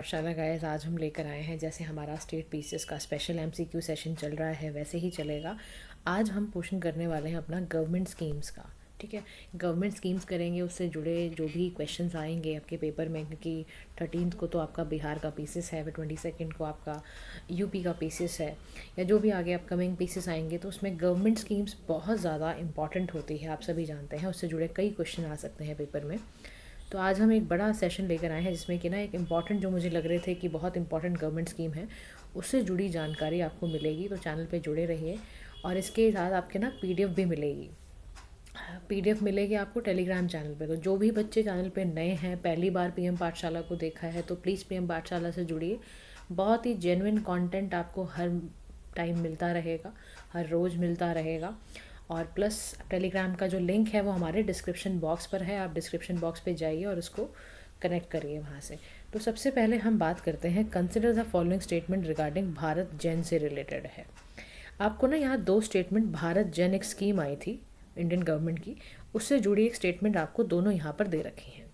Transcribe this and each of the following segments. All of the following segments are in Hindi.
पाठशाला गाइस, आज हम लेकर आए हैं, जैसे हमारा स्टेट पीसीएस का स्पेशल एमसीक्यू सेशन चल रहा है वैसे ही चलेगा। आज हम पोषण करने वाले हैं अपना गवर्नमेंट स्कीम्स का। ठीक है, गवर्नमेंट स्कीम्स करेंगे, उससे जुड़े जो भी क्वेश्चंस आएंगे आपके पेपर में, क्योंकि 13th को तो आपका बिहार का पीसीएस है, फिर 22nd को आपका यूपी का पीसीएस है, या जो भी आगे अपकमिंग पीसीएस आएंगे, तो उसमें गवर्नमेंट स्कीम्स बहुत ज़्यादा इंपॉर्टेंट होती है, आप सभी जानते हैं। उससे जुड़े कई क्वेश्चन आ सकते हैं पेपर में। तो आज हम एक बड़ा सेशन लेकर आए हैं जिसमें कि ना एक इम्पॉर्टेंट, जो मुझे लग रहे थे कि बहुत इंपॉर्टेंट गवर्नमेंट स्कीम है, उससे जुड़ी जानकारी आपको मिलेगी। तो चैनल पे जुड़े रहिए, और इसके साथ आपके ना पीडीएफ भी मिलेगी। पीडीएफ मिलेगी आपको टेलीग्राम चैनल पे। तो जो भी बच्चे चैनल पे नए हैं, पहली बार पीएम पाठशाला को देखा है, तो प्लीज़ पीएम पाठशाला से जुड़िए। बहुत ही जेन्युइन कंटेंट आपको हर टाइम मिलता रहेगा, हर रोज़ मिलता रहेगा। और प्लस टेलीग्राम का जो लिंक है वो हमारे डिस्क्रिप्शन बॉक्स पर है, आप डिस्क्रिप्शन बॉक्स पे जाइए और उसको कनेक्ट करिए वहाँ से। तो सबसे पहले हम बात करते हैं, consider the following statement regarding Bharat gen से रिलेटेड है। आपको ना यहाँ दो स्टेटमेंट, भारत जेन एक स्कीम आई थी इंडियन गवर्नमेंट की, उससे जुड़ी एक स्टेटमेंट आपको दोनों यहाँ पर दे रखी हैं।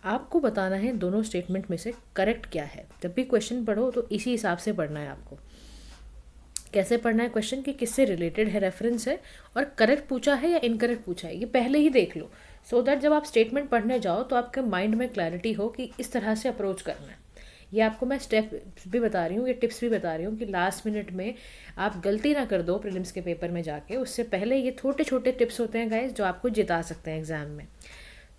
आपको बताना है दोनों स्टेटमेंट में से करेक्ट क्या है। जब भी क्वेश्चन पढ़ो तो इसी हिसाब से पढ़ना है आपको। कैसे पढ़ना है क्वेश्चन, कि किससे रिलेटेड है, रेफरेंस है, और करेक्ट पूछा है या इनकरेक्ट पूछा है, ये पहले ही देख लो, सो दैट जब आप स्टेटमेंट पढ़ने जाओ तो आपके माइंड में क्लैरिटी हो कि इस तरह से अप्रोच करना है। ये आपको मैं स्टेप भी बता रही हूँ, ये टिप्स भी बता रही हूँ कि लास्ट मिनट में आप गलती ना कर दो प्रीलिम्स के पेपर में जाके। उससे पहले ये छोटे छोटे टिप्स होते हैं गाइस, जो आपको जिता सकते हैं एग्जाम में।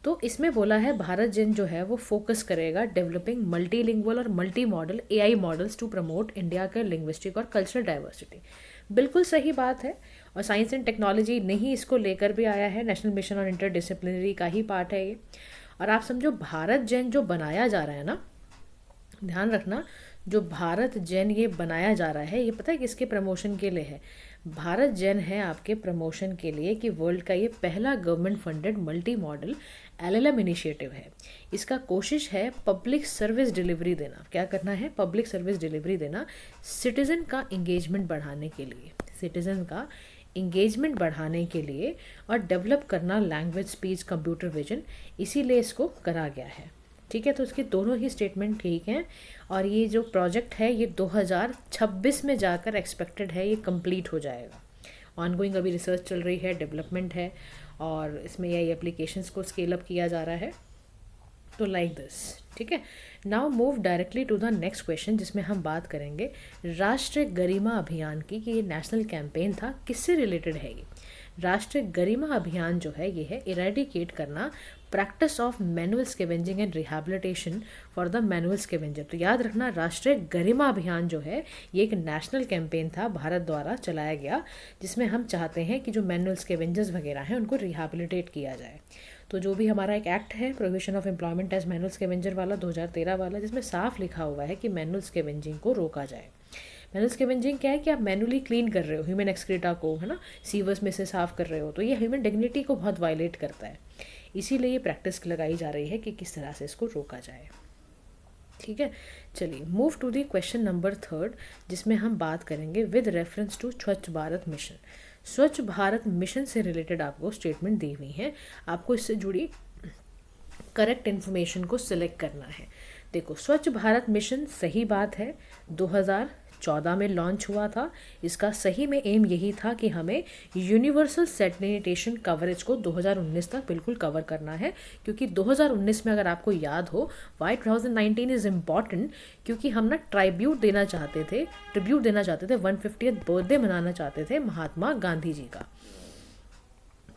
तो इसमें बोला है भारत जिन जो है वो फोकस करेगा डेवलपिंग मल्टीलिंगुअल और multi model AI models to promote India के लिंग्विस्टिक और कल्चरल डाइवर्सिटी। बिल्कुल सही बात है, और साइंस एंड टेक्नोलॉजी ने ही इसको लेकर भी आया है, नेशनल मिशन और इंटरडिसिप्लिनरी का ही पार्ट है ये। और आप समझो, भारत जैन जो बनाया जा रहा है ना, ध्यान रखना, जो भारत जैन ये बनाया जा रहा है, ये पता है किसके प्रमोशन के लिए है? भारत जैन है आपके प्रमोशन के लिए, कि वर्ल्ड का ये पहला government funded multi modal LLM initiative है। इसका कोशिश है पब्लिक सर्विस डिलीवरी देना। क्या करना है? पब्लिक सर्विस डिलीवरी देना, सिटीजन का इंगेजमेंट बढ़ाने के लिए, सिटीजन का इंगेजमेंट बढ़ाने के लिए, और डेवलप करना लैंग्वेज, स्पीच, कंप्यूटर विजन, इसीलिए इसको करा गया है। ठीक है, तो इसके दोनों ही स्टेटमेंट ठीक हैं। और ये जो प्रोजेक्ट है ये 2026 में जाकर एक्सपेक्टेड है ये कंप्लीट हो जाएगा। ऑनगोइंग अभी रिसर्च चल रही है, डेवलपमेंट है, और इसमें ये एप्लीकेशंस को स्केल अप किया जा रहा है। तो लाइक दिस, ठीक है। Now move directly to the next question, जिसमें हम बात करेंगे राष्ट्रीय गरिमा अभियान की, कि ये नेशनल कैंपेन था, किससे रिलेटेड है ये? राष्ट्रीय गरिमा अभियान जो है ये है इरेडिकेट करना practice of manual scavenging and rehabilitation for the manual scavenger. तो याद रखना, राष्ट्रीय गरिमा अभियान जो है ये एक नेशनल कैंपेन था, भारत द्वारा चलाया गया, जिसमें हम चाहते हैं कि जो मैनुअल स्कैवेंजर्स वगैरह हैं उनको रिहैबिलिटेट किया जाए। तो जो भी हमारा एक एक्ट है, prohibition of employment as manual scavenger वाला 2013 वाला, जिसमें साफ लिखा हुआ है कि मैनुअल स्कैवेंजिंग को रोका जाए। मैनुअल स्कैवेंजिंग क्या है? कि आप मैनुअली क्लीन कर रहे हो ह्यूमन एक्सक्रीटा को, है ना, सीवर्स में से साफ कर रहे हो, तो ये ह्यूमन डिग्निटी को बहुत वायलेट करता है। इसीलिए ये प्रैक्टिस लगाई जा रही है कि किस तरह से इसको रोका जाए। ठीक है, चलिए move to the question number 3, जिसमें हम बात करेंगे विद रेफरेंस टू स्वच्छ भारत मिशन। स्वच्छ भारत मिशन से रिलेटेड आपको स्टेटमेंट दी हुई है, आपको इससे जुड़ी करेक्ट इन्फॉर्मेशन को सिलेक्ट करना है। देखो, स्वच्छ भारत मिशन सही बात है, 2014 में लॉन्च हुआ था। इसका सही में एम यही था कि हमें यूनिवर्सल सैनिटेशन कवरेज को 2019 तक बिल्कुल कवर करना है, क्योंकि 2019 में, अगर आपको याद हो, वाई 2019 इज़ इम्पॉर्टेंट, क्योंकि हम ना ट्रिब्यूट देना चाहते थे 150th बर्थडे मनाना चाहते थे महात्मा गांधी जी का।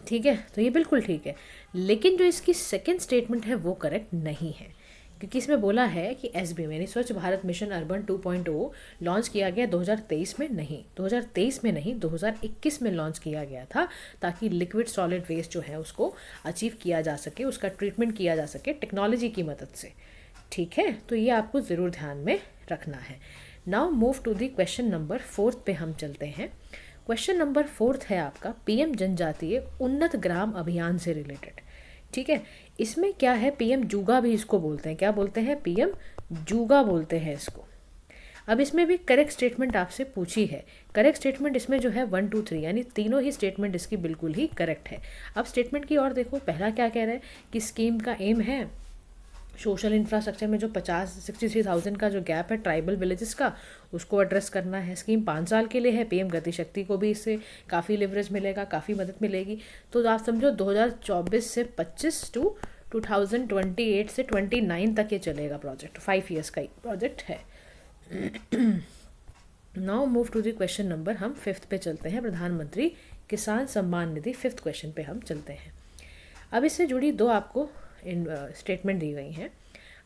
ठीक है, तो ये बिल्कुल ठीक है, लेकिन जो इसकी सेकेंड स्टेटमेंट है वो करेक्ट नहीं है, क्योंकि इसमें बोला है कि एसबीएम यानी स्वच्छ भारत मिशन अर्बन 2.0 लॉन्च किया गया 2023 में नहीं, 2023 में नहीं, 2021 में लॉन्च किया गया था, ताकि लिक्विड सॉलिड वेस्ट जो है उसको अचीव किया जा सके, उसका ट्रीटमेंट किया जा सके टेक्नोलॉजी की मदद से। ठीक है, तो ये आपको ज़रूर ध्यान में रखना है। Now move to the question number 4 पे हम चलते हैं। क्वेश्चन नंबर 4 है आपका पीएम जनजातीय उन्नत ग्राम अभियान से रिलेटेड। ठीक है, इसमें क्या है, पीएम जूगा भी इसको बोलते हैं। क्या बोलते हैं? पीएम जूगा बोलते हैं इसको। अब इसमें भी करेक्ट स्टेटमेंट आपसे पूछी है। करेक्ट स्टेटमेंट इसमें जो है 1 2 3, यानी तीनों ही स्टेटमेंट इसकी बिल्कुल ही करेक्ट है। अब स्टेटमेंट की ओर देखो, पहला क्या कह रहा है कि स्कीम का एम है सोशल इंफ्रास्ट्रक्चर में जो 63,000 का जो गैप है ट्राइबल विलेजेस का, उसको एड्रेस करना है। स्कीम 5 साल के लिए है। पीएम गति शक्ति को भी इससे काफ़ी लिवरेज मिलेगा, काफ़ी मदद मिलेगी। तो आप समझो 2024 से 25 टू 2028 से 29 तक ये चलेगा प्रोजेक्ट। 5 ईयर्स का प्रोजेक्ट है। Now move to the question number, हम 5th पे चलते हैं। प्रधानमंत्री किसान सम्मान निधि 5th क्वेश्चन पे हम चलते हैं। अब इससे जुड़ी 2 आपको स्टेटमेंट दी गई हैं।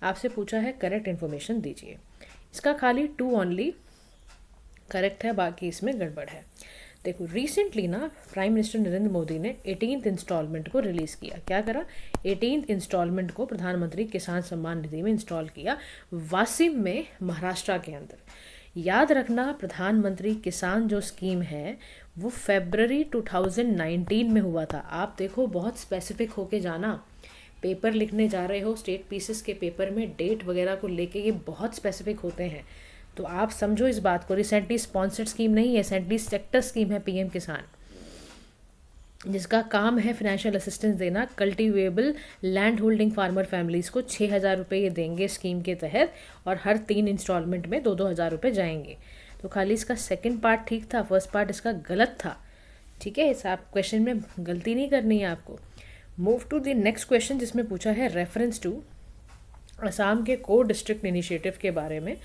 आपसे पूछा है करेक्ट इन्फॉर्मेशन दीजिए। इसका खाली 2 ओनली करेक्ट है, बाकी इसमें गड़बड़ है। देखो, रिसेंटली ना प्राइम मिनिस्टर नरेंद्र मोदी ने 18th इंस्टॉलमेंट को रिलीज़ किया। क्या करा? 18th इंस्टॉलमेंट को प्रधानमंत्री किसान सम्मान निधि में इंस्टॉल किया, वासिम में, महाराष्ट्र के अंदर। याद रखना, प्रधानमंत्री किसान जो स्कीम है वो फरवरी 2019 में हुआ था। आप देखो, बहुत स्पेसिफिक होके जाना। पेपर लिखने जा रहे हो, स्टेट पीसेस के पेपर में डेट वगैरह को लेके ये बहुत स्पेसिफिक होते हैं, तो आप समझो इस बात को। रिसेंटली स्पॉन्सर्ड स्कीम नहीं है, सेंट्रली सेक्टर स्कीम है पीएम किसान, जिसका काम है फाइनेंशियल असिस्टेंस देना cultivable land holding farmer families को। 6,000 रुपये ये देंगे स्कीम के तहत, और हर 3 इंस्टॉलमेंट में 2-2 हज़ार रुपये जाएंगे। तो खाली इसका सेकंड पार्ट ठीक था, फर्स्ट पार्ट इसका गलत था। ठीक है, इस आप क्वेश्चन में गलती नहीं करनी है आपको। Move to the next question, जिसमें पूछा है रेफरेंस टू असम के को डिस्ट्रिक्ट इनिशिएटिव के बारे में,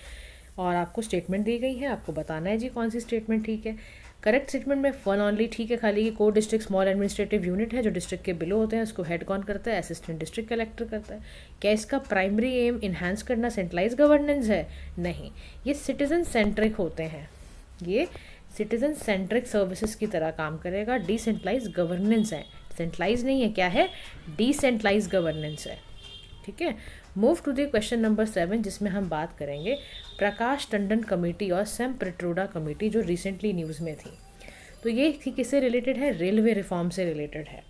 और आपको स्टेटमेंट दी गई है। आपको बताना है जी कौन सी स्टेटमेंट ठीक है। करेक्ट स्टेटमेंट में 1 ओनली ठीक है, खाली ये को डिस्ट्रिक्ट स्मॉल एडमिनिस्ट्रेटिव यूनिट है जो डिस्ट्रिक्ट के बिलो होते हैं, उसको हेड कौन करता है? असिस्टेंट डिस्ट्रिक्ट कलेक्टर करता है। क्या इसका प्राइमरी एम इन्हांस करना सेंट्रलाइज गवर्नेंस है? नहीं, ये सिटीजन सेंट्रिक होते हैं। ये सिटीजन सेंट्रिक सर्विसेज की तरह काम करेगा। डिसेंट्रलाइज गवर्नेंस है, सेंट्रलाइज नहीं है। क्या है? डिसेंट्रलाइज गवर्नेंस है। ठीक है, move to the question number 7, जिसमें हम बात करेंगे प्रकाश टंडन कमेटी और सैम पिट्रोडा कमेटी, जो रिसेंटली न्यूज़ में थी। तो ये किससे रिलेटेड है? रेलवे रिफॉर्म से रिलेटेड है।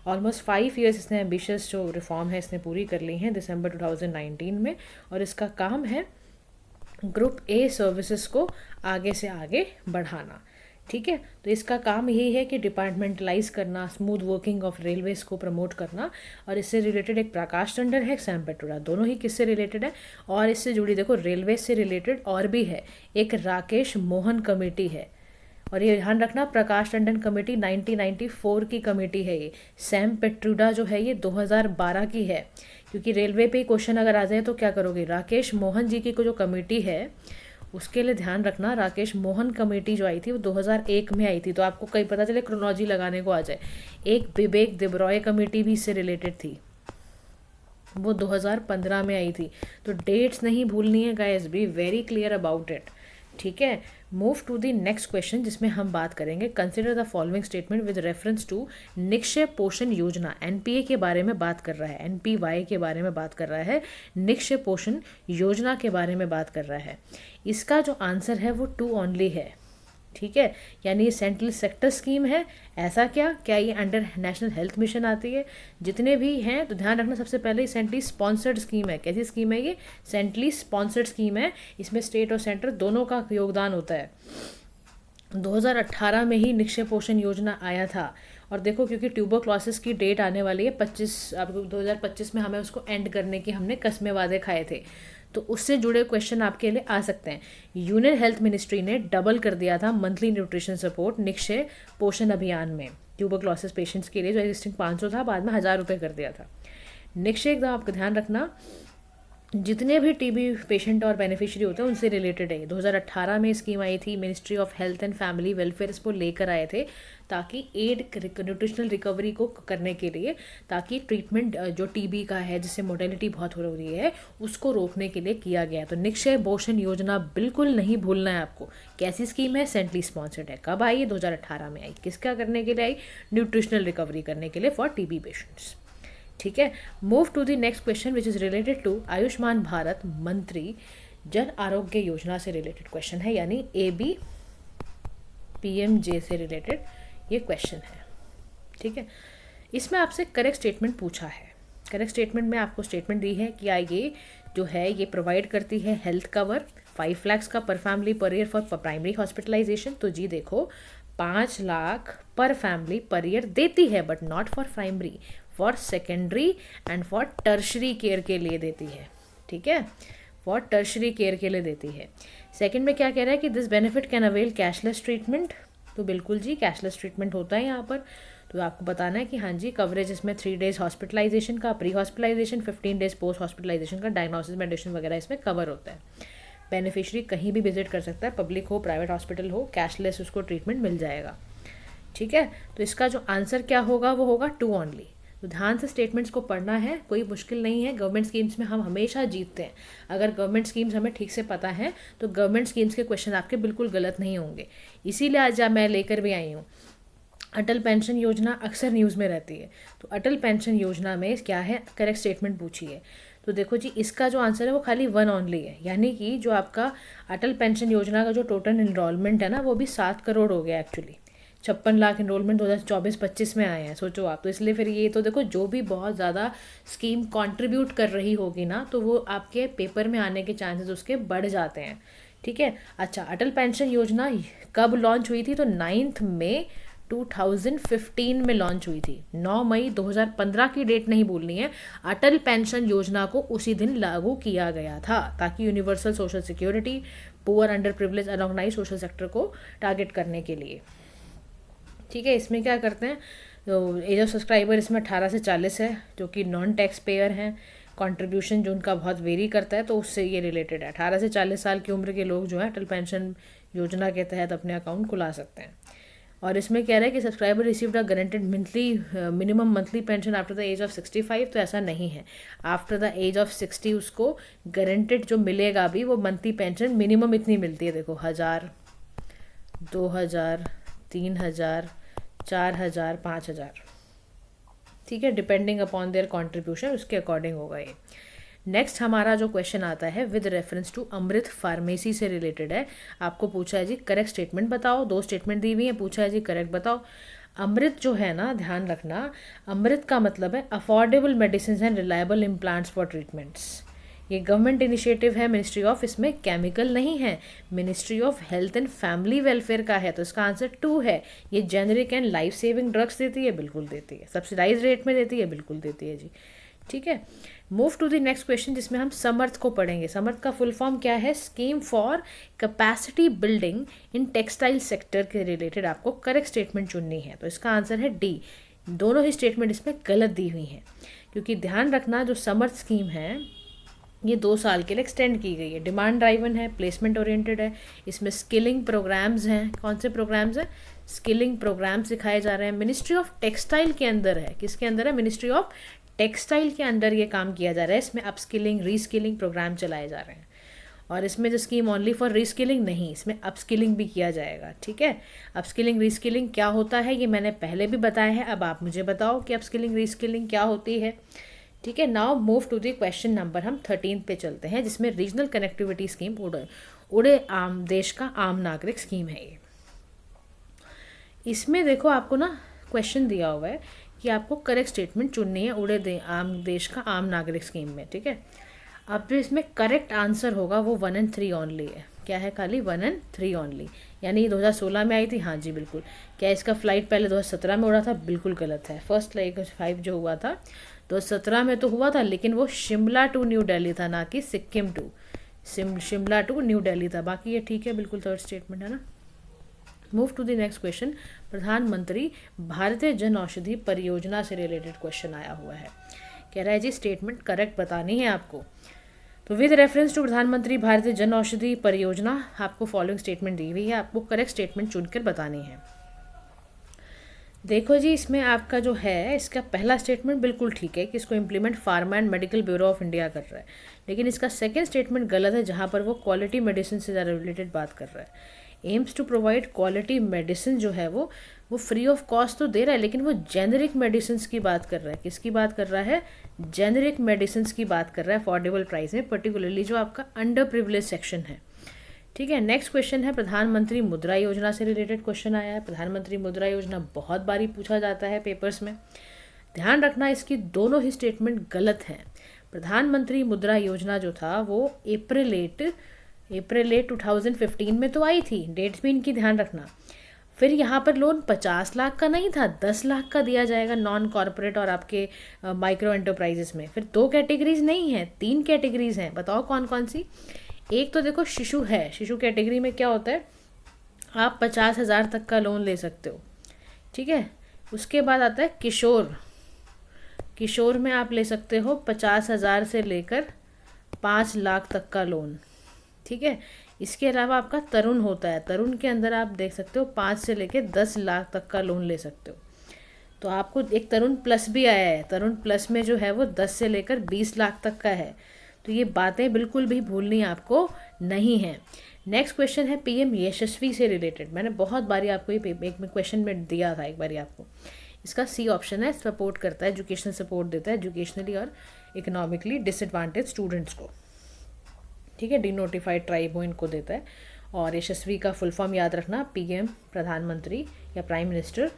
ऑलमोस्ट 5 ईयर्स इसने एम्बिशियस जो रिफॉर्म है इसने पूरी कर ली है दिसंबर 2019 में, और इसका काम है ग्रुप ए सर्विसेज को आगे से आगे बढ़ाना। ठीक है, तो इसका काम यही है कि डिपार्टमेंटलाइज करना, स्मूथ वर्किंग ऑफ रेलवेज को प्रमोट करना। और इससे रिलेटेड एक प्रकाश टंडन है, एक सैम पिट्रोडा, दोनों ही किससे रिलेटेड है? और इससे जुड़ी देखो रेलवे से रिलेटेड और भी है, एक राकेश मोहन कमेटी है। और ये ध्यान रखना, प्रकाश टंडन कमेटी 1994 की कमेटी है ये। सैम पिट्रोडा जो है ये 2012 की है, क्योंकि रेलवे पे क्वेश्चन अगर आ जाए तो क्या करोगे? राकेश मोहन जी की जो कमेटी है उसके लिए ध्यान रखना, राकेश मोहन कमेटी जो आई थी वो 2001 में आई थी। तो आपको कहीं पता चले क्रोनोलॉजी लगाने को आ जाए। एक विवेक देब्रॉय कमेटी भी इससे रिलेटेड थी, वो 2015 में आई थी। तो डेट्स नहीं भूलनी है guys, be very clear about it. ठीक है, move to the next question, जिसमें हम बात करेंगे consider the following statement with reference to Nikshay Poshan Yojana. NPA के बारे में बात कर रहा है, एनपीवाई के बारे में बात कर रहा है, निक्षय पोषण योजना के बारे में बात कर रहा है। इसका जो आंसर है वो 2 ओनली है। ठीक है, यानी ये सेंट्रल सेक्टर स्कीम है। ऐसा क्या ये अंडर नेशनल हेल्थ मिशन आती है? जितने भी हैं तो ध्यान रखना, सबसे पहले सेंट्रली स्पॉन्सर्ड स्कीम है। कैसी स्कीम है ये? सेंट्रली स्पॉन्सर्ड स्कीम है। इसमें स्टेट और सेंटर दोनों का योगदान होता है। 2018 में ही निक्षय पोषण योजना आया था। और देखो, क्योंकि ट्यूबरक्लोसिस की डेट आने वाली है 2025 में, हमें उसको एंड करने की हमने कस्मे वादे खाए थे, तो उससे जुड़े क्वेश्चन आपके लिए आ सकते हैं। यूनियन हेल्थ मिनिस्ट्री ने डबल कर दिया था मंथली न्यूट्रिशन सपोर्ट निक्षय पोषण अभियान में ट्यूबरक्लोसिस पेशेंट्स के लिए, जो एग्जिस्टिंग 500 था बाद में 1,000 रुपये कर दिया था। निक्षय एकदम आपका ध्यान रखना, जितने भी टीबी पेशेंट और बेनिफिशियरी होते हैं उनसे रिलेटेड है। 2018 में स्कीम आई थी, ministry of health and family welfare इसको लेकर आए थे, ताकि एड न्यूट्रिशनल रिकवरी को करने के लिए, ताकि ट्रीटमेंट जो टीबी का है जिससे मोर्टेलिटी बहुत हो रही है उसको रोकने के लिए किया गया। तो निक्षय पोषण योजना बिल्कुल नहीं भूलना है आपको। कैसी स्कीम है? सेंट्रली स्पॉन्सर्ड है। कब आई? 2018 में आई। किसका करने के लिए आई? न्यूट्रिशनल रिकवरी करने के लिए फॉर टीबी पेशेंट्स। ठीक है, move to the next question which is related to Ayushman Bharat Mantri Jan Arogya Yojana से रिलेटेड क्वेश्चन है, यानी ABPMJ से रिलेटेड ये क्वेश्चन है। ठीक है, इसमें आपसे करेक्ट स्टेटमेंट पूछा है। करेक्ट स्टेटमेंट में आपको स्टेटमेंट दी है कि ये जो है ये प्रोवाइड करती है हेल्थ कवर 5 लाख का पर family per year for primary hospitalisation. तो जी देखो, 5 लाख पर फैमिली पर ईयर देती है, but not for primary, for secondary and for tertiary care के लिए देती है, ठीक है, फॉर टर्शरी केयर के लिए देती है। सेकंड में क्या कह रहा है कि this benefit can avail cashless treatment, तो बिल्कुल जी कैशलेस ट्रीटमेंट होता है यहाँ पर। तो आपको बताना है कि हाँ जी कवरेज इसमें 3 डेज़ हॉस्पिटलाइजेशन का, pre hospitalisation, 15 days post hospitalisation का, डायग्नोसिस मेडिसिन वगैरह इसमें कवर होता है। बेनिफिशरी कहीं भी विजिट कर सकता है, पब्लिक हो प्राइवेट हॉस्पिटल हो, कैशलेस उसको ट्रीटमेंट मिल जाएगा, ठीक है। तो इसका जो आंसर क्या होगा वो होगा 2 ओनली। तो ध्यान से स्टेटमेंट्स को पढ़ना है, कोई मुश्किल नहीं है। गवर्नमेंट स्कीम्स में हम हमेशा जीतते हैं। अगर गवर्नमेंट स्कीम्स हमें ठीक से पता है तो गवर्नमेंट स्कीम्स के क्वेश्चन आपके बिल्कुल गलत नहीं होंगे। इसीलिए आज मैं लेकर भी आई हूँ। अटल पेंशन योजना अक्सर न्यूज़ में रहती है, तो अटल पेंशन योजना में क्या है, करेक्ट स्टेटमेंट पूछी है। तो देखो जी इसका जो आंसर है वो खाली 1 ओनली है, यानी कि जो आपका अटल पेंशन योजना का जो टोटल इनरोलमेंट है ना वो भी 7 करोड़ हो गया एक्चुअली। 56 लाख इनरोलमेंट 2024-25 में आए हैं, सोचो आप। तो इसलिए फिर ये तो देखो जो भी बहुत ज़्यादा स्कीम कंट्रीब्यूट कर रही होगी ना तो वो आपके पेपर में आने के चांसेस उसके बढ़ जाते हैं, ठीक है। अच्छा, अटल पेंशन योजना कब लॉन्च हुई थी, तो 9 मई 2015 में लॉन्च हुई थी। 9 मई 2015 की डेट नहीं बोलनी है। अटल पेंशन योजना को उसी दिन लागू किया गया था ताकि universal social security, poor, under privilege, unorganise social sector को टारगेट करने के लिए, ठीक है। इसमें क्या करते हैं, तो एज ऑफ सब्सक्राइबर इसमें 18 से 40 है, जो कि नॉन टैक्स पेयर हैं। कंट्रीब्यूशन जो उनका बहुत वेरी करता है तो उससे ये रिलेटेड है। 18 से 40 साल की उम्र के लोग जो है अटल पेंशन योजना के तहत अपने अकाउंट खुला सकते हैं। और इसमें कह रहा है कि subscriber received a guaranteed monthly minimum monthly pension after the age of 65, तो ऐसा नहीं है। आफ्टर द एज ऑफ 60 उसको गारंटेड जो मिलेगा भी वो मंथली पेंशन मिनिमम इतनी मिलती है, देखो 1000, 2000, 3000, 4000, 5000, ठीक है, डिपेंडिंग अपॉन देयर कॉन्ट्रीब्यूशन, उसके अकॉर्डिंग होगा ये। नेक्स्ट हमारा जो क्वेश्चन आता है with reference to Amrit pharmacy से रिलेटेड है। आपको पूछा है जी करेक्ट स्टेटमेंट बताओ, 2 स्टेटमेंट दी हुई है, पूछा है जी करेक्ट बताओ। अमृत जो है ना, ध्यान रखना, अमृत का मतलब है affordable medicine and reliable implants for treatments. ये गवर्नमेंट इनिशिएटिव है मिनिस्ट्री ऑफ, इसमें केमिकल नहीं है, ministry of health and family welfare का है। तो इसका आंसर 2 है। ये generic and life saving drugs देती है, बिल्कुल देती है। सब्सिडाइज रेट में देती है, बिल्कुल देती है जी, ठीक है। Move to the next question जिसमें हम समर्थ को पढ़ेंगे। समर्थ का फुल फॉर्म क्या है, scheme for capacity building in textile sector के रिलेटेड आपको करेक्ट स्टेटमेंट चुननी है। तो इसका आंसर है डी। दोनों ही स्टेटमेंट इसमें गलत दी हुई हैं, क्योंकि ध्यान रखना जो समर्थ स्कीम है ये 2 साल के लिए एक्सटेंड की गई है। डिमांड ड्राइवन है, प्लेसमेंट ओरिएंटेड है। इसमें स्किलिंग प्रोग्राम्स हैं। कौन से प्रोग्राम्स हैं, स्किलिंग प्रोग्राम सिखाए जा रहे हैं। मिनिस्ट्री ऑफ टेक्सटाइल के अंदर है, किसके अंदर है, मिनिस्ट्री ऑफ टेक्सटाइल के अंदर ये काम किया जा रहा है। इसमें अपस्किलिंग रीस्किलिंग प्रोग्राम चलाए जा रहे हैं। और इसमें जो स्कीम ओनली फॉर रीस्किलिंग नहीं, इसमें अपस्किलिंग भी किया जाएगा, ठीक है। अपस्किलिंग रीस्किलिंग क्या होता है ये मैंने पहले भी बताया है, अब आप मुझे बताओ कि अपस्किलिंग रीस्किलिंग क्या होती है, ठीक है। Now move to the question number, हम 13 पे चलते हैं, जिसमें रीजनल कनेक्टिविटी स्कीम उड़े आम देश का आम नागरिक स्कीम है ये। इसमें देखो आपको ना क्वेश्चन दिया हुआ है कि आपको करेक्ट स्टेटमेंट चुननी है उड़े आम देश का आम नागरिक स्कीम में, ठीक है। अब जो इसमें करेक्ट आंसर होगा वो 1 और 3 ओनली है। क्या है, खाली 1 और 3 ओनली। यानी 2016 में आई थी, हाँ जी बिल्कुल। क्या इसका फ्लाइट पहले 2017 में उड़ा था, बिल्कुल गलत है। फर्स्ट लाइक 5 जो हुआ था 2017 में तो हुआ था, लेकिन वो शिमला टू न्यू दिल्ली था, ना कि Sikkim to Shimla to New Delhi था। बाकी ये ठीक है, बिल्कुल थर्ड स्टेटमेंट है ना। Move to the next question, Pradhan Mantri Bharatiya Jan Aushadhi परियोजना से रिलेटेड क्वेश्चन आया हुआ है। कह रहा है जी स्टेटमेंट करेक्ट बतानी है आपको। तो विद रेफरेंस टू प्रधानमंत्री भारतीय जन औषधि परियोजना आपको फॉलोइंग स्टेटमेंट दी हुई है, आपको करेक्ट स्टेटमेंट चुनकर बतानी है। देखो जी इसमें आपका जो है इसका पहला स्टेटमेंट बिल्कुल ठीक है कि इसको implement pharma and medical bureau of India कर रहा है, लेकिन इसका सेकंड स्टेटमेंट गलत है, जहाँ पर वो क्वालिटी मेडिसिन से ज़्यादा रिलेटेड बात कर रहा है। Aims to provide quality medicine जो है वो फ्री ऑफ कॉस्ट तो दे रहा है, लेकिन वो जेनरिक मेडिसिन की बात कर रहा है। किसकी बात कर रहा है, जेनरिक मेडिसिन की बात कर रहा है अफोर्डेबल प्राइस में, पर्टिकुलरली जो आपका अंडर प्रिविलेज सेक्शन है, ठीक है। नेक्स्ट क्वेश्चन है प्रधानमंत्री मुद्रा योजना से रिलेटेड क्वेश्चन आया है। प्रधानमंत्री मुद्रा योजना बहुत बारी पूछा जाता है पेपर्स में। ध्यान रखना इसकी दोनों ही स्टेटमेंट गलत हैं। प्रधानमंत्री मुद्रा योजना जो था वो अप्रैल 8 2015 में तो आई थी, डेट्स भी इनकी ध्यान रखना। फिर यहाँ पर लोन 50 लाख का नहीं था, 10 लाख का दिया जाएगा नॉन कॉरपोरेट और आपके माइक्रो एंटरप्राइजेस में। फिर 2 कैटेगरीज नहीं है, 3 कैटेगरीज हैं, बताओ कौन कौन सी। एक तो देखो शिशु है, शिशु कैटेगरी में क्या होता है, आप 50,000 तक का लोन ले सकते हो, ठीक है। उसके बाद आता है किशोर, किशोर में आप ले सकते हो 50,000 से लेकर 5 लाख तक का लोन, ठीक है। इसके अलावा आपका तरुण होता है, तरुण के अंदर आप देख सकते हो 5 से लेकर 10 लाख तक का लोन ले सकते हो। तो आपको एक तरुण प्लस भी आया है, तरुण प्लस में जो है वो 10 से लेकर 20 लाख तक का है। तो ये बातें बिल्कुल भी भूलनी आपको नहीं है। नेक्स्ट क्वेश्चन है पीएम यशस्वी से रिलेटेड। मैंने बहुत बारी आपको ये एक क्वेश्चन में दिया था, एक बारी आपको। इसका सी ऑप्शन है, सपोर्ट करता है, एजुकेशनल सपोर्ट देता है एजुकेशनली और इकोनॉमिकली डिसएडवांटेज स्टूडेंट्स को, ठीक है, डिनोटिफाइड ट्राइब हो इनको देता है। और यशस्वी का फुल फॉर्म याद रखना, पीएम प्रधानमंत्री या prime minister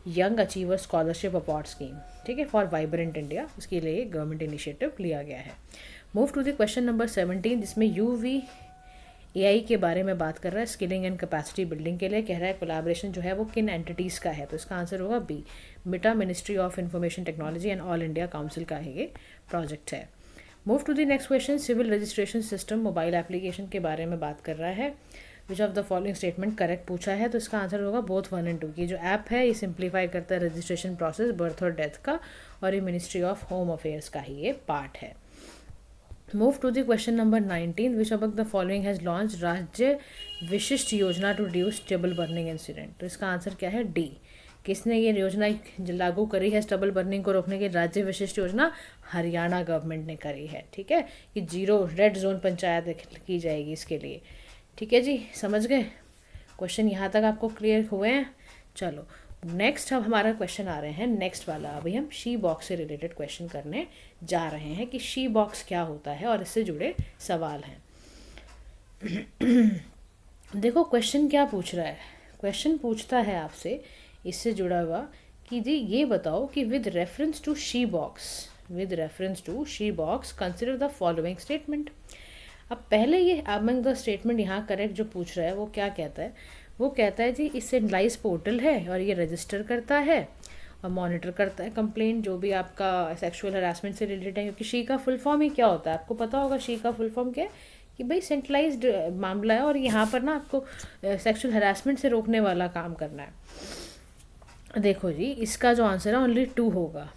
young achiever scholarship award scheme, ठीक है, फॉर वाइब्रेंट इंडिया। इसके लिए गवर्नमेंट इनिशिएटिव लिया गया है। Move to the question number 17, जिसमें UVAI के बारे में बात कर रहा है, स्किलिंग एंड कैपेसिटी बिल्डिंग के लिए। कह रहा है कोलैबोरेशन जो है वो किन एंटिटीज़ का है, तो इसका आंसर होगा बी, मिटा, ministry of information technology and all India council का है ये प्रोजेक्ट है। Move to the next question, civil registration system mobile application के बारे में बात कर रहा है। Which of the following statement correct पूछा है, तो इसका आंसर होगा बोथ 1 और 2 की जो ऐप है ये सिंप्लीफाई करता है रजिस्ट्रेशन प्रोसेस बर्थ और डेथ का, और ये मिनिस्ट्री ऑफ होम अफेयर्स का ही ये पार्ट है। Move to the question number 19, which of the following has launch Rajya Vishisht Yojana to reduce stubble burning incident, तो इसका आंसर क्या है, डी। किसने ये योजना लागू करी है स्टबल बर्निंग को रोकने की, राज्य विशिष्ट योजना हरियाणा गवर्नमेंट ने करी है, ठीक है। कि 0 रेड जोन पंचायत की जाएगी इसके लिए, ठीक है जी, समझ गए। क्वेश्चन यहाँ तक आपको क्लियर हुए हैं। चलो नेक्स्ट अब हमारा क्वेश्चन आ रहे हैं, नेक्स्ट वाला अभी हम शी बॉक्स से रिलेटेड क्वेश्चन करने जा रहे हैं कि शी बॉक्स क्या होता है और इससे जुड़े सवाल हैं। देखो क्वेश्चन क्या पूछ रहा है, क्वेश्चन पूछता है आपसे इससे जुड़ा हुआ कि जी ये बताओ कि with reference to she box consider the following statement. अब पहले ये अमंग द स्टेटमेंट यहाँ करेक्ट जो पूछ रहा है वो क्या कहता है, वो कहता है जी इस सेंट्रलाइज पोर्टल है और ये रजिस्टर करता है और मॉनिटर करता है कंप्लेंट जो भी आपका सेक्सुअल हरासमेंट से रिलेटेड है। क्योंकि शी का फुल फॉर्म ही क्या होता है आपको पता होगा, शी का फुल फॉर्म क्या है कि भाई सेंट्रलाइज्ड मामला है और यहाँ पर ना आपको सेक्सुअल हरासमेंट से रोकने वाला काम करना है। देखो जी इसका जो आंसर है ओनली 2 होगा,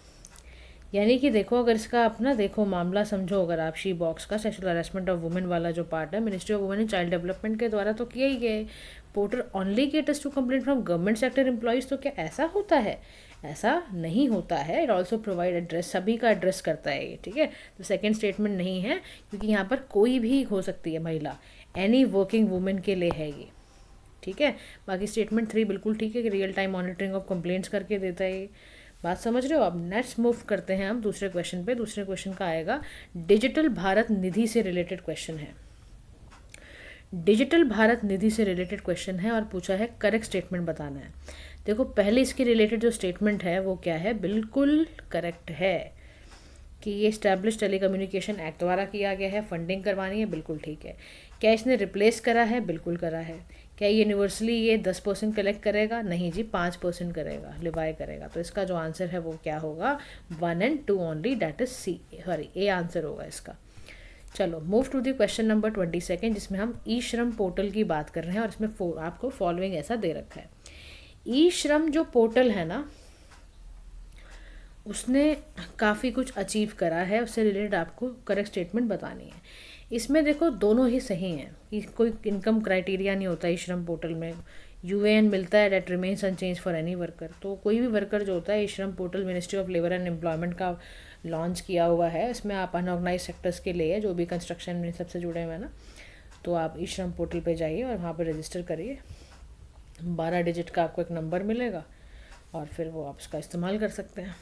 यानी कि देखो अगर इसका अपना देखो मामला समझो, अगर आप शी बॉक्स का सेक्सुअल हरासमेंट ऑफ वुमेन वाला जो पार्ट है ministry of women and child development के द्वारा तो किया ही गया है। Portal only caters to complaint from government sector employees, तो क्या ऐसा होता है? ऐसा नहीं होता है। इट ऑल्सो प्रोवाइड एड्रेस, सभी का एड्रेस करता है ये, ठीक है। तो सेकेंड स्टेटमेंट नहीं है क्योंकि यहाँ पर कोई भी हो सकती है महिला, एनी वर्किंग वुमेन के लिए है ये, ठीक है। बाकी स्टेटमेंट 3 बिल्कुल ठीक है कि real time monitoring of complaints करके देता है ये, बात समझ रहे हो। अब नेक्स्ट मूव करते हैं हम दूसरे क्वेश्चन पे। दूसरे क्वेश्चन का आएगा डिजिटल भारत निधि से रिलेटेड क्वेश्चन है। डिजिटल भारत निधि से रिलेटेड क्वेश्चन है और पूछा है करेक्ट स्टेटमेंट बताना है। देखो पहले इसके रिलेटेड जो स्टेटमेंट है वो क्या है, बिल्कुल करेक्ट है कि ये इस्टेब्लिश टेलीकम्युनिकेशन एक्ट द्वारा किया गया है, फंडिंग करवानी है, बिल्कुल ठीक है। क्या इसने रिप्लेस करा है? बिल्कुल करा है। क्या यूनिवर्सली ये 10% कलेक्ट करेगा? नहीं जी, 5% करेगा, लिवाई करेगा। तो इसका जो आंसर है वो क्या होगा, 1 and 2 only, that is C, sorry A answer होगा इसका। चलो move to the question number 22 जिसमें हम ई श्रम पोर्टल की बात कर रहे हैं और इसमें आपको फॉलोइंग ऐसा दे रखा है। ई श्रम जो पोर्टल है ना उसने काफ़ी कुछ अचीव करा है, उससे रिलेटेड आपको करेक्ट स्टेटमेंट बतानी है। इसमें देखो दोनों ही सही हैं कि कोई इनकम क्राइटेरिया नहीं होता ई श्रम पोर्टल में, यूएएन मिलता है that remains unchange for any worker. तो कोई भी वर्कर जो होता है e Shram portal ministry of labour and employment का लॉन्च किया हुआ है, इसमें आप अनऑर्गेनाइज सेक्टर्स के लिए जो भी कंस्ट्रक्शन में सबसे जुड़े हुए हैं ना, तो आप ई श्रम पोर्टल पे जाइए और वहाँ पर रजिस्टर करिए। 12 डिजिट का आपको एक नंबर मिलेगा और फिर वो आप उसका इस्तेमाल कर सकते हैं।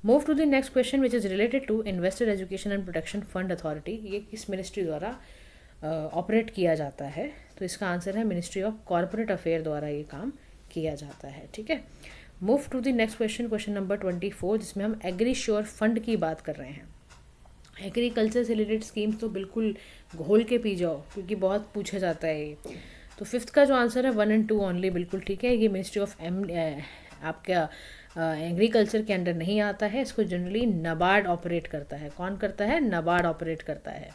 Move to the next question which is related to investor education and protection fund authority. ये किस मिनिस्ट्री द्वारा ऑपरेट किया जाता है? तो इसका आंसर है मिनिस्ट्री ऑफ कॉर्पोरेट अफेयर द्वारा ये काम किया जाता है, ठीक है। Move to the next question, question number 24 जिसमें हम एग्री श्योर फंड की बात कर रहे हैं। एग्रीकल्चर से रिलेटेड स्कीम्स तो बिल्कुल घोल के पी जाओ क्योंकि बहुत पूछा जाता है ये। तो फिफ्थ का जो आंसर है 1 and 2 ओनली, बिल्कुल ठीक है। ये मिनिस्ट्री ऑफ आपका एग्रीकल्चर के अंडर नहीं आता है, इसको जनरली नबार्ड ऑपरेट करता है। कौन करता है? नबार्ड ऑपरेट करता है।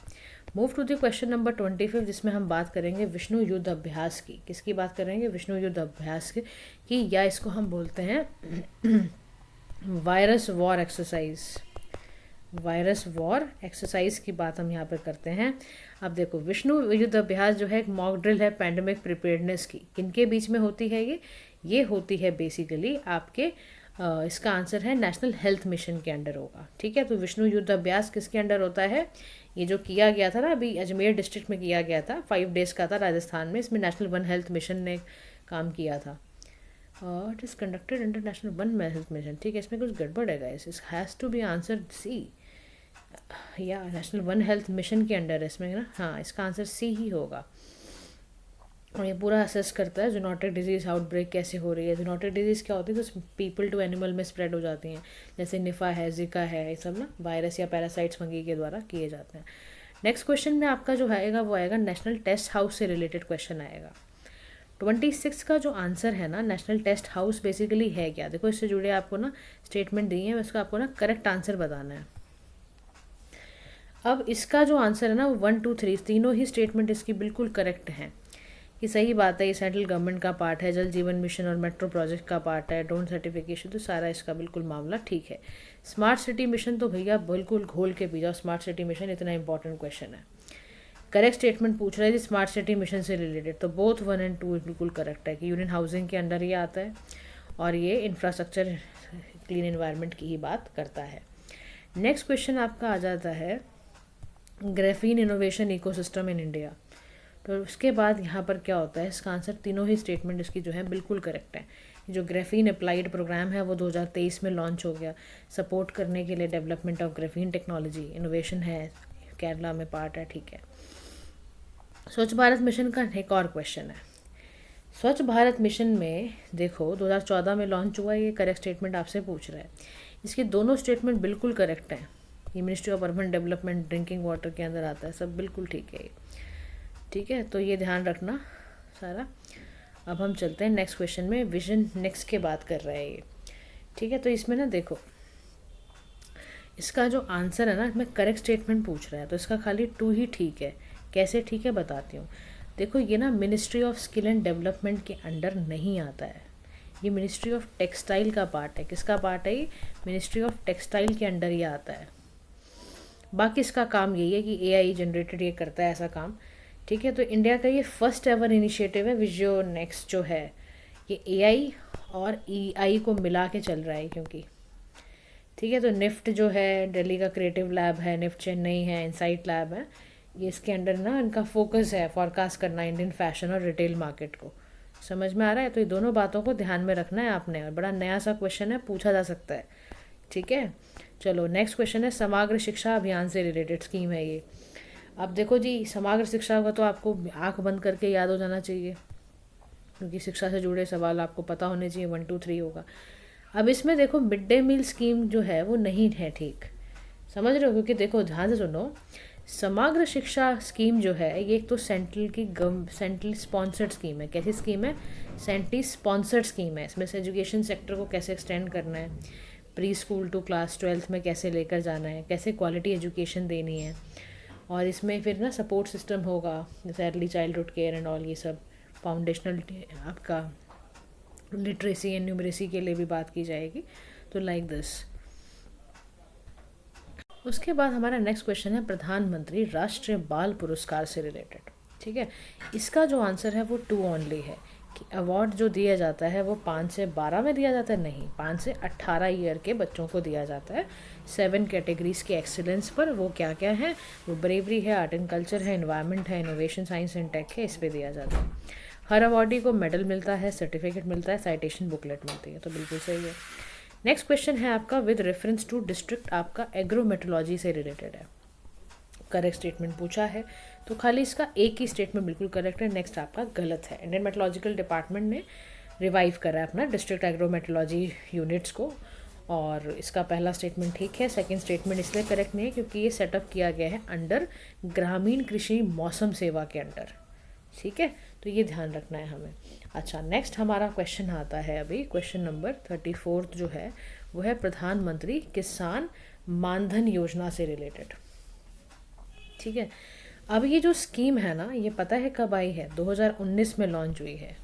Move to the question number 25, जिसमें हम बात करेंगे विष्णु युद्ध अभ्यास की। किसकी बात करेंगे? विष्णु युद्ध अभ्यास की, या इसको हम बोलते हैं virus war exercise. Virus war exercise की बात हम यहाँ पर करते हैं। अब देखो, विष्णु युद्ध अभ्यास जो है एक मॉक ड्रिल है पैंडेमिक प्रिपेयर्डनेस की। किनके बीच में होती है ये होती है बेसिकली आपके इसका आंसर है नेशनल हेल्थ मिशन के अंडर होगा। ठीक है, तो विष्णु युद्ध अभ्यास किसके अंडर होता है? ये जो किया गया था ना अभी अजमेर डिस्ट्रिक्ट में किया गया था, 5 डेज़ का था राजस्थान में। इसमें नेशनल वन हेल्थ मिशन ने काम किया था। It is conducted under national one health mission. ठीक है, इसमें कुछ गड़बड़ है गाइस, इस has to be answer C, या नेशनल वन हेल्थ मिशन के अंडर है इसमें ना। हाँ, इसका आंसर सी ही होगा। और ये पूरा असेस करता है जूनोटिक डिजीज़ आउटब्रेक कैसे हो रही है। जूनोटिक डिजीज़ क्या होती है? तो पीपल टू एनिमल में स्प्रेड हो जाती हैं, जैसे निफा है, जिका है, ये सब ना वायरस या पैरासाइट्स फंगी के द्वारा किए जाते हैं। नेक्स्ट क्वेश्चन में आपका जो आएगा वो आएगा नेशनल टेस्ट हाउस से रिलेटेड क्वेश्चन आएगा। 26 का जो आंसर है ना, नेशनल टेस्ट हाउस बेसिकली है क्या? देखो, इससे जुड़े आपको ना स्टेटमेंट दी है, उसका आपको ना करेक्ट आंसर बताना है। अब इसका जो आंसर है ना वो 1, 2, 3 तीनों ही स्टेटमेंट इसकी बिल्कुल करेक्ट हैं कि सही बात है, ये सेंट्रल गवर्नमेंट का पार्ट है, जल जीवन मिशन और मेट्रो प्रोजेक्ट का पार्ट है, ड्रोन सर्टिफिकेशन, तो सारा इसका बिल्कुल मामला ठीक है। स्मार्ट सिटी मिशन तो भैया बिल्कुल घोल के पी जाओ, स्मार्ट सिटी मिशन इतना इंपॉर्टेंट क्वेश्चन है। करेक्ट स्टेटमेंट पूछ रहा है जी स्मार्ट सिटी मिशन से रिलेटेड, तो बोथ 1 and 2 बिल्कुल करेक्ट है कि यूनियन हाउसिंग के अंडर ये आता है और ये इंफ्रास्ट्रक्चर क्लीन एनवायरनमेंट की ही बात करता है। नेक्स्ट क्वेश्चन आपका आ जाता है graphene innovation ecosystem in India. तो उसके बाद यहाँ पर क्या होता है, इसका आंसर तीनों ही स्टेटमेंट इसकी जो है बिल्कुल करेक्ट है। जो ग्राफीन अप्लाइड प्रोग्राम है वो 2023 में लॉन्च हो गया, सपोर्ट करने के लिए development of graphene technology innovation है, केरला में पार्ट है। ठीक है, स्वच्छ भारत मिशन का एक और क्वेश्चन है। स्वच्छ भारत मिशन में देखो 2014 में लॉन्च हुआ, ये करेक्ट स्टेटमेंट आपसे पूछ रहा है। इसके दोनों स्टेटमेंट बिल्कुल करेक्ट हैं। ये ministry of urban development drinking water के अंदर आता है, सब बिल्कुल ठीक है। ठीक है, तो ये ध्यान रखना सारा। अब हम चलते हैं नेक्स्ट क्वेश्चन में, विजन नेक्स्ट के बात कर रहे हैं ये। ठीक है, तो इसमें ना देखो, इसका जो आंसर है ना, इसमें करेक्ट स्टेटमेंट पूछ रहा है, तो इसका खाली 2 ही ठीक है। कैसे ठीक है बताती हूँ। देखो, ये ना ministry of skill and development के अंडर नहीं आता है, ये मिनिस्ट्री ऑफ टेक्सटाइल का पार्ट है। किसका पार्ट है ये? मिनिस्ट्री ऑफ टेक्सटाइल के अंडर ये आता है। बाकी इसका काम यही है कि AI जनरेटेड ये करता है ऐसा काम। ठीक है, तो इंडिया का ये फर्स्ट एवर इनिशिएटिव है विजो नेक्स्ट जो है, ये AI और EI को मिला के चल रहा है क्योंकि। ठीक है, तो निफ्ट जो है दिल्ली का क्रिएटिव लैब है, निफ्ट चेन्नई है, इनसाइट लैब है, ये इसके अंडर ना इनका फोकस है फॉरकास्ट करना इंडियन फैशन और रिटेल मार्केट को। समझ में आ रहा है? तो ये दोनों बातों को ध्यान में रखना है आपने, और बड़ा नया सा क्वेश्चन है, पूछा जा सकता है। ठीक है, चलो नेक्स्ट क्वेश्चन है समग्र शिक्षा अभियान से रिलेटेड स्कीम है ये। अब देखो जी, समग्र शिक्षा का तो आपको आंख बंद करके याद हो जाना चाहिए, क्योंकि शिक्षा से जुड़े सवाल आपको पता होने चाहिए, 1, 2, 3 होगा। अब इसमें देखो मिड डे मील स्कीम जो है वो नहीं है, ठीक समझ रहे हो? क्योंकि देखो ध्यान से सुनो, समग्र शिक्षा स्कीम जो है ये एक तो सेंट्रल स्पॉन्सर्ड स्कीम है। कैसी स्कीम है? सेंट्रली स्पॉन्सर्ड स्कीम है। इसमें से एजुकेशन सेक्टर को कैसे एक्सटेंड करना है, pre school to class 12th में कैसे लेकर जाना है, कैसे क्वालिटी एजुकेशन देनी है, और इसमें फिर ना सपोर्ट सिस्टम होगा, जैसे early childhood care and all, ये सब फाउंडेशनल आपका लिटरेसी एंड न्यूमरेसी के लिए भी बात की जाएगी। तो लाइक दिस। उसके बाद हमारा नेक्स्ट क्वेश्चन है प्रधानमंत्री राष्ट्रीय बाल पुरस्कार से रिलेटेड। ठीक है, इसका जो आंसर है वो 2 ओनली है कि अवार्ड जो दिया जाता है वो 5 से 12 में दिया जाता है, नहीं 5 से 18 ईयर के बच्चों को दिया जाता है 7 कैटेगरीज के एक्सीलेंस पर। वो क्या क्या है? वो ब्रेवरी है, आर्ट एंड कल्चर है, एनवायरनमेंट है, इनोवेशन साइंस एंड टेक है, इस पर दिया जाता है। हर अवार्डी को मेडल मिलता है, सर्टिफिकेट मिलता है, साइटेशन बुकलेट मिलती है, तो बिल्कुल सही है। नेक्स्ट क्वेश्चन है आपका विद रेफरेंस टू डिस्ट्रिक्ट, आपका एग्रोमेट्रोलॉजी से रिलेटेड है। करेक्ट स्टेटमेंट पूछा है, तो खाली इसका एक ही स्टेटमेंट बिल्कुल करेक्ट है, नेक्स्ट आपका गलत है। इंडियन मेट्रोलॉजिकल डिपार्टमेंट ने रिवाइव करा है अपना डिस्ट्रिक्ट एग्रोमेट्रोलॉजी यूनिट्स को, और इसका पहला स्टेटमेंट ठीक है। सेकंड स्टेटमेंट इसलिए करेक्ट नहीं है क्योंकि ये सेटअप किया गया है अंडर ग्रामीण कृषि मौसम सेवा के अंडर। ठीक है, तो ये ध्यान रखना है हमें। अच्छा, नेक्स्ट हमारा क्वेश्चन आता है अभी, क्वेश्चन नंबर 34 जो है वो है प्रधानमंत्री किसान मानधन योजना से रिलेटेड। ठीक है, अब ये जो स्कीम है ना, ये पता है कब आई है? 2019 में लॉन्च हुई है।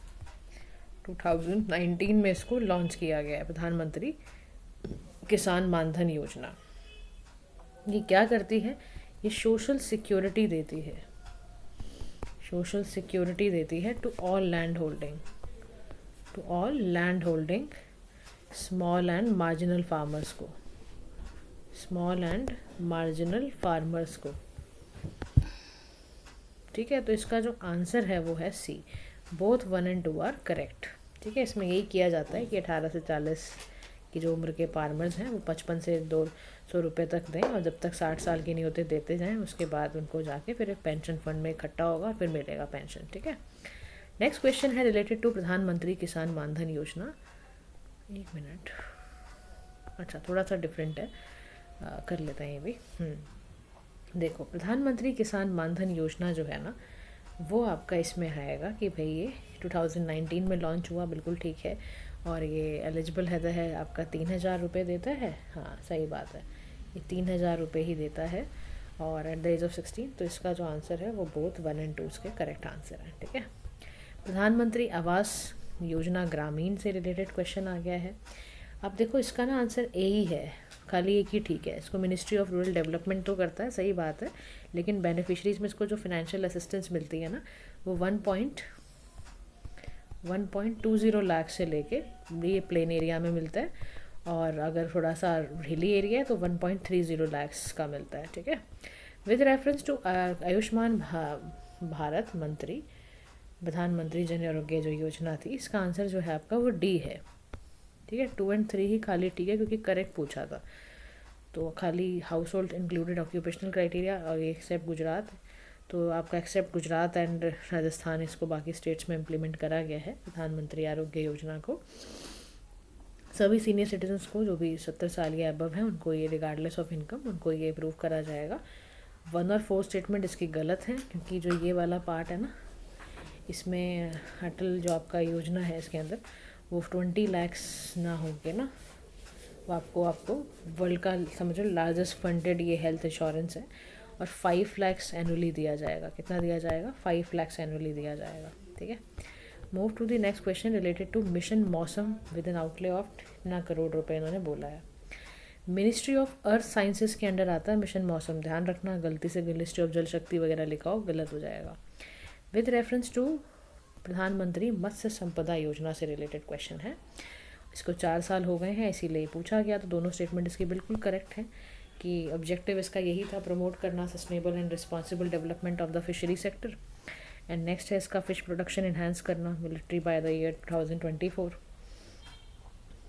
2019 में इसको लॉन्च किया गया है, प्रधानमंत्री किसान मानधन योजना। ये क्या करती है? ये सोशल सिक्योरिटी देती है, सोशल सिक्योरिटी देती है to all land holding, to all land holding small and marginal farmers को, स्मॉल एंड मार्जिनल फार्मर्स को। ठीक है, तो इसका जो आंसर है वो है सी, बोथ 1 and 2 आर करेक्ट। ठीक है, इसमें यही किया जाता है कि 18 से 40 की जो उम्र के फार्मर्स हैं वो 55 से 200 रुपये तक दें, और जब तक 60 साल के नहीं होते देते जाएं, उसके बाद उनको जाके फिर एक पेंशन फंड में इकट्ठा होगा और फिर मिलेगा पेंशन। ठीक है, नेक्स्ट क्वेश्चन है रिलेटेड टू प्रधानमंत्री किसान मानधन योजना। एक मिनट, अच्छा थोड़ा सा डिफरेंट है, कर लेते हैं ये भी। देखो, प्रधानमंत्री किसान मानधन योजना जो है ना, वो आपका इसमें आएगा कि भाई ये 2019 में लॉन्च हुआ, बिल्कुल ठीक है, और ये एलिजिबल है आपका 3,000 रुपये देता है। हाँ सही बात है, ये 3,000 रुपये ही देता है, और एट द एज ऑफ 16। तो इसका जो आंसर है वो बोथ 1 and 2 के करेक्ट आंसर हैं। ठीक है, प्रधानमंत्री आवास योजना ग्रामीण से रिलेटेड क्वेश्चन आ गया है। अब देखो, इसका ना आंसर ए ही है, खाली एक ही ठीक है। इसको मिनिस्ट्री ऑफ रूरल डेवलपमेंट तो करता है, सही बात है, लेकिन बेनिफिशरीज में इसको जो फिनेंशियल असिस्टेंस मिलती है ना, वो 1.20 लाख से लेके, ये प्लेन एरिया में मिलता है, और अगर थोड़ा सा हिली एरिया है तो 1.30 लाख का मिलता है। ठीक है, with reference to Ayushman Bharat Mantri Pradhan Mantri Jan Arogya जो योजना थी, इसका आंसर जो है आपका वो डी है। ठीक है, 2 and 3 ही खाली ठीक है, क्योंकि करेक्ट पूछा था। तो खाली house hold included occupational criteria, और एक्सेप्ट गुजरात, तो आपका एक्सेप्ट गुजरात एंड राजस्थान, इसको बाकी स्टेट्स में इम्प्लीमेंट करा गया है प्रधानमंत्री आरोग्य योजना को। सभी सीनियर सिटीजन्स को जो भी 70 साल या अबव हैं, उनको ये रिगार्डलेस ऑफ इनकम, उनको ये अप्रूव करा जाएगा। 1 और 4 स्टेटमेंट इसकी गलत है, क्योंकि जो ये वाला पार्ट है ना, इसमें अटल जो आपका योजना है इसके अंदर वो 20 लाख्स ना हो के ना, वो आपको वर्ल्ड का समझो लार्जेस्ट फंडेड ये हेल्थ इंश्योरेंस है, और 5 लाख्स एनुअली दिया जाएगा। कितना दिया जाएगा? 5 लाख्स एनुअली दिया जाएगा। ठीक है, move to the next question related to mission Mausam with an outlay of कितना करोड़ रुपए इन्होंने बोला है। मिनिस्ट्री ऑफ अर्थ साइंसेज के अंडर आता है मिशन मौसम, ध्यान रखना, गलती से मिनिस्ट्री ऑफ जल शक्ति वगैरह लिखा हो, गलत हो जाएगा। विद रेफरेंस टू प्रधानमंत्री मत्स्य संपदा योजना से रिलेटेड क्वेश्चन है। इसको 4 साल हो गए हैं, इसीलिए पूछा गया, तो दोनों स्टेटमेंट इसकी बिल्कुल करेक्ट है कि ऑब्जेक्टिव इसका यही था, प्रमोट करना sustainable and responsible development of the fishery sector. And next है इसका फिश प्रोडक्शन इन्हांस करना मिलिट्री बाय द ईयर 2024।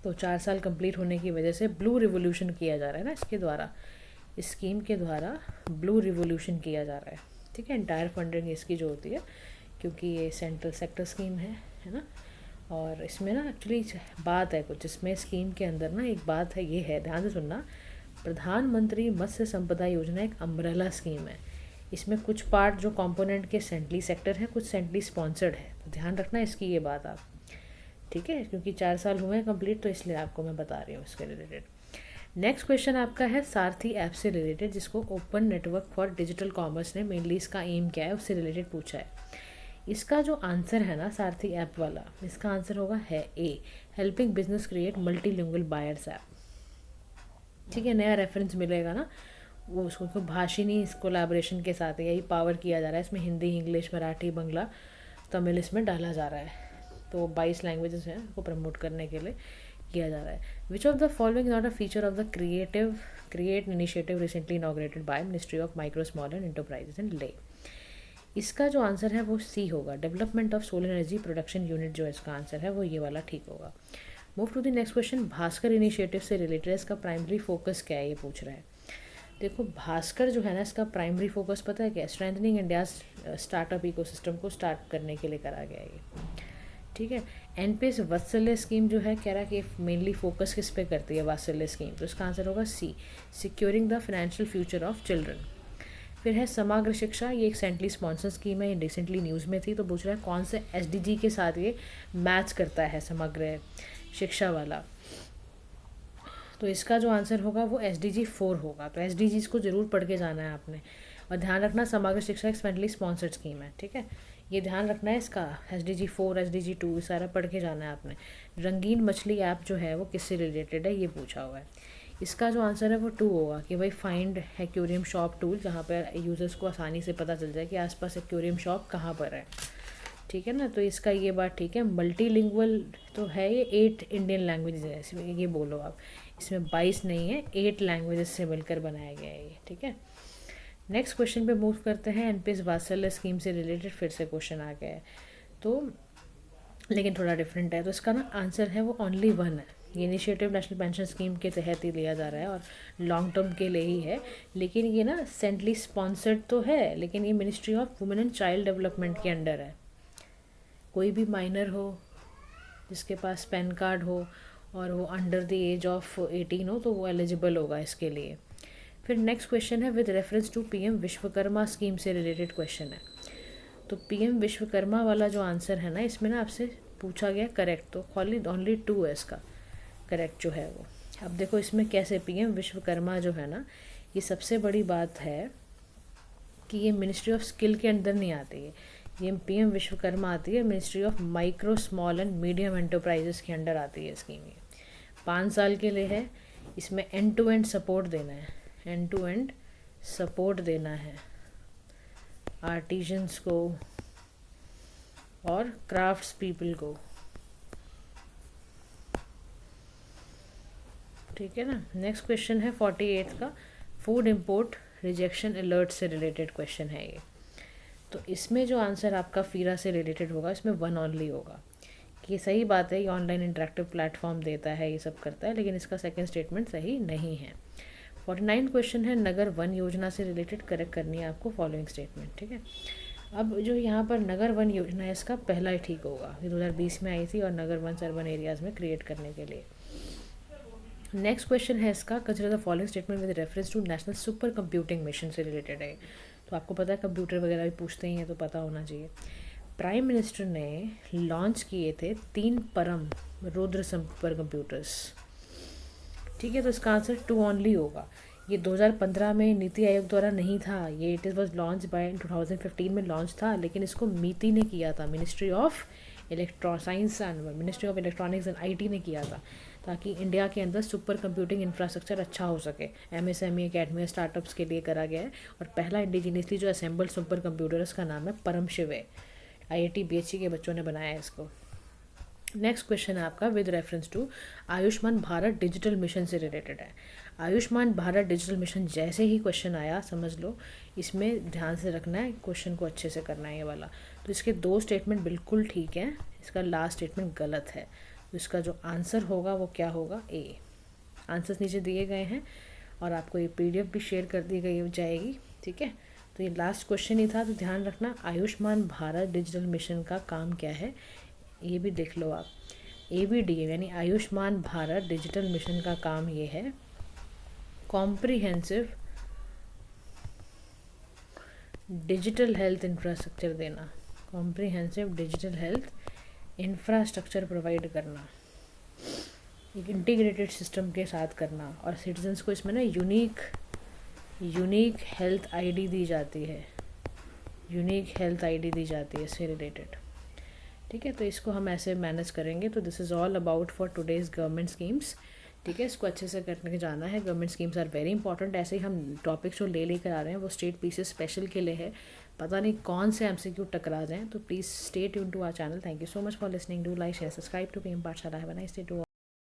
तो 4 साल कंप्लीट होने की वजह से ब्लू रिवोल्यूशन किया जा रहा है ना इसके द्वारा, इस स्कीम के द्वारा ब्लू रिवोल्यूशन किया जा रहा है। ठीक है, एंटायर फंडिंग इसकी जो होती है, क्योंकि ये सेंट्रल सेक्टर स्कीम है ना, और इसमें ना एक्चुअली बात है कुछ, इसमें स्कीम के अंदर ना एक बात है, ये है, ध्यान से सुनना, प्रधानमंत्री मत्स्य संपदा योजना एक अम्ब्रेला स्कीम है। इसमें कुछ पार्ट जो कंपोनेंट के सेंट्रली सेक्टर है, कुछ सेंट्रली स्पॉन्सर्ड है, तो ध्यान रखना इसकी ये बात आप। ठीक है, क्योंकि 4 साल हुए हैं कंप्लीट, तो इसलिए आपको मैं बता रही हूँ इसके रिलेटेड। नेक्स्ट क्वेश्चन आपका है सारथी ऐप से रिलेटेड, जिसको open network for digital commerce ने मेनली इसका एम क्या है उससे रिलेटेड पूछा है। इसका जो आंसर है ना सारथी ऐप वाला, इसका आंसर होगा है A, helping business create multilingual buyers app. ठीक है, नया रेफरेंस मिलेगा ना, वो उसको भाषिनी इस कोलैबोरेशन के साथ यही पावर किया जा रहा है, इसमें हिंदी, इंग्लिश, मराठी, बंगला, तमिल इसमें डाला जा रहा है। तो 22 लैंग्वेजेस हैं, उसको प्रमोट करने के लिए किया जा रहा है। Which of the following not a feature of the create initiative recently inaugurated by ministry of micro small and enterprises and ले। इसका जो आंसर है वो सी होगा, development of solar energy production unit जो इसका आंसर है वो ये वाला ठीक होगा। Move to the next question, Bhaskar initiative से रिलेटेड इसका प्राइमरी फोकस क्या है ये पूछ रहा है। देखो, भास्कर जो है ना, इसका प्राइमरी फोकस पता है क्या? स्ट्रेंथनिंग इंडिया स्टार्टअप इकोसिस्टम को स्टार्ट करने के लिए करा गया है ये। ठीक है, एनपीएस वात्सल्य स्कीम जो है, कह रहा है कि मेनली फोकस किस पे करती है वात्सल्य स्कीम, तो इसका आंसर होगा C, securing the financial future of children. फिर है समग्र शिक्षा, ये एक सेंट्रली स्पॉन्सर स्कीम है, ये रिसेंटली न्यूज़ में थी, तो पूछ रहा है कौन से एसडीजी के साथ ये मैच करता है समग्र शिक्षा वाला। तो इसका जो आंसर होगा वो SDG 4 होगा। तो SDGs को ज़रूर पढ़ के जाना है आपने, और ध्यान रखना समग्र शिक्षा एक सेंट्रली स्पॉन्सर्ड स्कीम है, ठीक है, ये ध्यान रखना है इसका। SDG 4, SDG 2 सारा पढ़ के जाना है आपने। रंगीन मछली ऐप जो है वो किससे रिलेटेड है, ये पूछा हुआ है। इसका जो आंसर है वो 2 होगा कि भाई फाइंड एक्वेरियम शॉप टूल, जहाँ पर यूज़र्स को आसानी से पता चल जाए कि आसपास एक्वेरियम शॉप कहाँ पर है, ठीक है ना। तो इसका ये बात ठीक है। मल्टीलिंगुअल तो है ये, 8 इंडियन लैंग्वेजेस है इसमें, ये बोलो आप, इसमें 22 नहीं है, 8 लैंग्वेजेस से मिलकर बनाया गया है ये, ठीक है। नेक्स्ट क्वेश्चन पे मूव करते हैं। एनपीएस वात्सल्य स्कीम से रिलेटेड फिर से क्वेश्चन आ गया है, तो लेकिन थोड़ा डिफरेंट है। तो इसका ना आंसर है वो ओनली 1 है। ये इनिशिएटिव नेशनल पेंशन स्कीम के तहत ही लिया जा रहा है और लॉन्ग टर्म के लिए ही है, लेकिन ये ना सेंट्रली स्पॉन्सर्ड तो है, लेकिन ये ministry of women and child development के अंडर है। कोई भी माइनर हो जिसके पास पैन कार्ड हो और वो अंडर द एज ऑफ 18 हो तो वो एलिजिबल होगा इसके लिए। फिर नेक्स्ट क्वेश्चन है with reference to PM Vishwakarma scheme से रिलेटेड क्वेश्चन है। तो पीएम विश्वकर्मा वाला जो आंसर है ना, इसमें ना आपसे पूछा गया करेक्ट, तो ओनली 2 है इसका करेक्ट जो है वो। अब देखो इसमें कैसे पीएम विश्वकर्मा जो है ना, ये सबसे बड़ी बात है कि ये मिनिस्ट्री ऑफ स्किल के अंदर नहीं आती है, ये पीएम विश्वकर्मा आती है ministry of micro small and medium enterprises के अंडर आती है स्कीम। ये 5 साल के लिए है। इसमें एंड टू एंड सपोर्ट देना है, एंड टू एंड सपोर्ट देना है आर्टिजन्स को और क्राफ्ट्स पीपल को, ठीक है ना। नेक्स्ट क्वेश्चन है 48 का, फूड इम्पोर्ट रिजेक्शन अलर्ट से रिलेटेड क्वेश्चन है ये। तो इसमें जो आंसर आपका फीरा से रिलेटेड होगा, इसमें 1 ओनली होगा। कि ये सही बात है, ये ऑनलाइन इंटरेक्टिव प्लेटफॉर्म देता है, ये सब करता है, लेकिन इसका सेकंड स्टेटमेंट सही नहीं है। 49 क्वेश्चन है नगर वन योजना से रिलेटेड, करेक्ट करनी है आपको फॉलोइंग स्टेटमेंट, ठीक है। अब जो यहाँ पर नगर वन योजना है, इसका पहला ही ठीक होगा, ये 2020 में आई थी और नगर वन अर्बन एरियाज़ में क्रिएट करने के लिए। नेक्स्ट क्वेश्चन है इसका, consider the following statement with reference to national super computing mission से रिलेटेड है। तो आपको पता है कंप्यूटर वगैरह भी पूछते ही हैं, तो पता होना चाहिए। प्राइम मिनिस्टर ने लॉन्च किए थे 3 परम रुद्र सुपर कंप्यूटर्स, ठीक है। तो इसका आंसर 2 ओनली होगा। ये 2015 में नीति आयोग द्वारा नहीं था, ये इट वॉज लॉन्च बाय 2015 में लॉन्च था, लेकिन इसको मीती ने किया था, ministry of science and ministry of electronics and IT ने किया था, ताकि इंडिया के अंदर सुपर कंप्यूटिंग इंफ्रास्ट्रक्चर अच्छा हो सके। MSME अकेडमी स्टार्टअप्स के लिए करा गया है, और पहला इंडिजीनियसली जो असेंबल्ड सुपर कंप्यूटर इसका नाम है परम शिव है। IIT BHE के बच्चों ने बनाया है इसको। नेक्स्ट क्वेश्चन है आपका with reference to Ayushman Bharat digital mission से रिलेटेड है। आयुष्मान भारत डिजिटल मिशन जैसे ही क्वेश्चन आया समझ लो, इसमें ध्यान से रखना है, क्वेश्चन को अच्छे से करना है ये वाला। तो इसके 2 स्टेटमेंट बिल्कुल ठीक हैं, इसका लास्ट स्टेटमेंट गलत है। तो इसका जो आंसर होगा वो क्या होगा, A। आंसर्स नीचे दिए गए हैं और आपको ये PDF भी शेयर कर दी गई जाएगी, ठीक है। तो ये लास्ट क्वेश्चन ही था, तो ध्यान रखना आयुष्मान भारत डिजिटल मिशन का काम क्या है, ये भी देख लो आप। ABD यानी आयुष्मान भारत डिजिटल मिशन का काम ये है कॉम्प्रिहेंसिव डिजिटल हेल्थ इंफ्रास्ट्रक्चर देना, comprehensive digital health infrastructure provide करना, एक इंटीग्रेटेड सिस्टम के साथ करना, और सिटीजन्स को इसमें ना यूनिक हेल्थ ID दी जाती है, यूनिक हेल्थ ID दी जाती है इससे रिलेटेड, ठीक है। तो इसको हम ऐसे मैनेज करेंगे। तो this is all about for today's government schemes, ठीक है। इसको अच्छे से करने के जाना है। Government schemes are very important. ऐसे ही हम टॉपिक्स जो लेकर आ रहे हैं वो स्टेट पीसेस स्पेशल के लिए है, पता नहीं कौन से MCQ टकरा जाएँ। तो please stay tune to our channel. Thank you so much for listening. Do like share subscribe to PM Pathshala. Have a nice day to all.